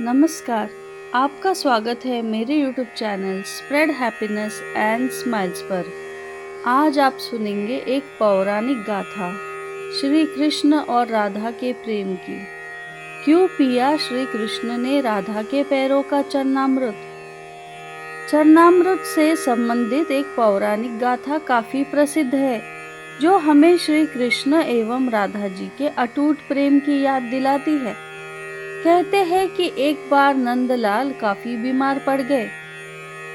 नमस्कार, आपका स्वागत है मेरे YouTube channel spread happiness and smiles पर। आज आप सुनेंगे एक पौराणिक गाथा श्री कृष्ण और राधा के प्रेम की। क्यों पिया श्री कृष्ण ने राधा के पैरों का चरणामृत? चरणामृत से संबंधित एक पौराणिक गाथा काफी प्रसिद्ध है, जो हमें श्री कृष्ण एवं राधा जी के अटूट प्रेम की याद दिलाती है। कहते हैं कि एक बार नंदलाल काफी बीमार पड़ गए।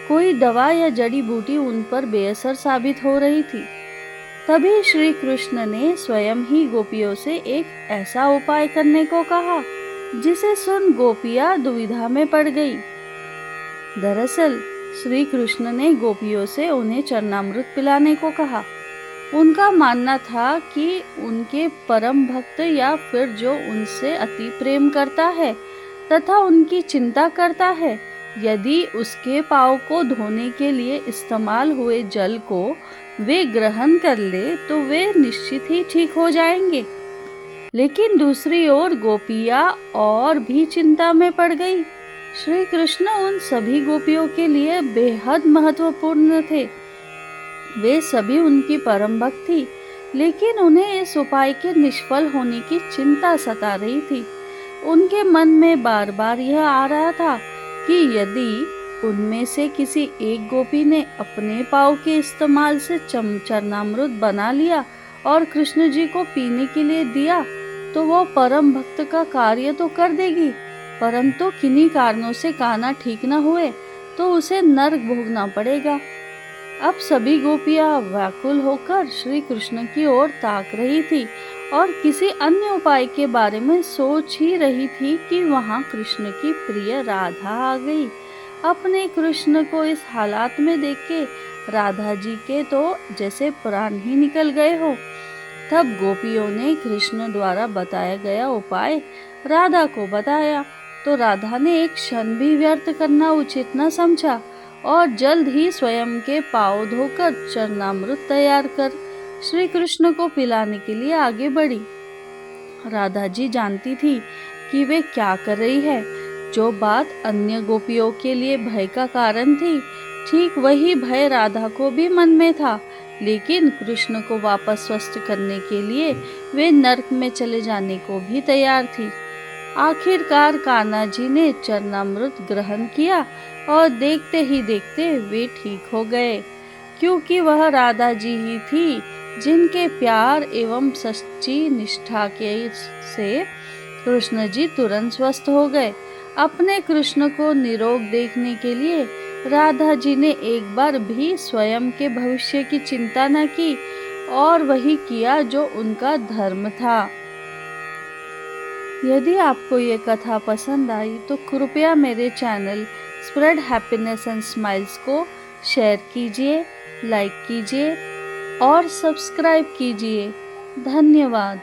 कोई दवा या जड़ी बूटी उन पर बेअसर साबित हो रही थी। तभी श्री कृष्ण ने स्वयं ही गोपियों से एक ऐसा उपाय करने को कहा, जिसे सुन गोपियां दुविधा में पड़ गई। दरअसल श्री कृष्ण ने गोपियों से उन्हें चरणामृत पिलाने को कहा। उनका मानना था कि उनके परम भक्त या फिर जो उनसे अति प्रेम करता है तथा उनकी चिंता करता है, यदि उसके पाँव को धोने के लिए इस्तेमाल हुए जल को वे ग्रहण कर ले तो वे निश्चित ही ठीक हो जाएंगे। लेकिन दूसरी ओर गोपियां और भी चिंता में पड़ गई। श्री कृष्ण उन सभी गोपियों के लिए बेहद महत्वपूर्ण थे। वे सभी उनकी परम भक्त थी, लेकिन उन्हें इस उपाय के निष्फल होने की चिंता सता रही थी। उनके मन में बार बार यह आ रहा था कि यदि उनमें से किसी एक गोपी ने अपने पाँव के इस्तेमाल से चरणामृत बना लिया और कृष्ण जी को पीने के लिए दिया, तो वो परम भक्त का कार्य तो कर देगी, परंतु किन्हीं कारणों से काना ठीक न हुए तो उसे नरक भोगना पड़ेगा। अब सभी गोपियां व्याकुल होकर श्री कृष्ण की ओर ताक रही थी और किसी अन्य उपाय के बारे में सोच ही रही थी कि वहां कृष्ण की प्रिय राधा आ गई। अपने कृष्ण को इस हालात में देख के राधा जी के तो जैसे प्राण ही निकल गए हो। तब गोपियों ने कृष्ण द्वारा बताया गया उपाय राधा को बताया, तो राधा ने एक क्षण भी व्यर्थ करना उचित न समझा और जल्द ही स्वयं के पाँव धोकर चरणामृत तैयार कर श्री कृष्ण को पिलाने के लिए आगे बढ़ी। राधा जी जानती थी कि वे क्या कर रही है। जो बात अन्य गोपियों के लिए भय का कारण थी, ठीक वही भय राधा को भी मन में था। लेकिन कृष्ण को वापस स्वस्थ करने के लिए वे नरक में चले जाने को भी तैयार थी। आखिरकार कान्हा जी ने चरणामृत ग्रहण किया और देखते ही देखते वे ठीक हो गए, क्योंकि वह राधा जी ही थी जिनके प्यार एवं सच्ची निष्ठा के से कृष्ण जी तुरंत स्वस्थ हो गए। अपने कृष्ण को निरोग देखने के लिए राधा जी ने एक बार भी स्वयं के भविष्य की चिंता न की और वही किया जो उनका धर्म था। यदि आपको ये कथा पसंद आई तो कृपया मेरे channel spread happiness and smiles को शेयर कीजिए, लाइक कीजिए और सब्सक्राइब कीजिए। धन्यवाद।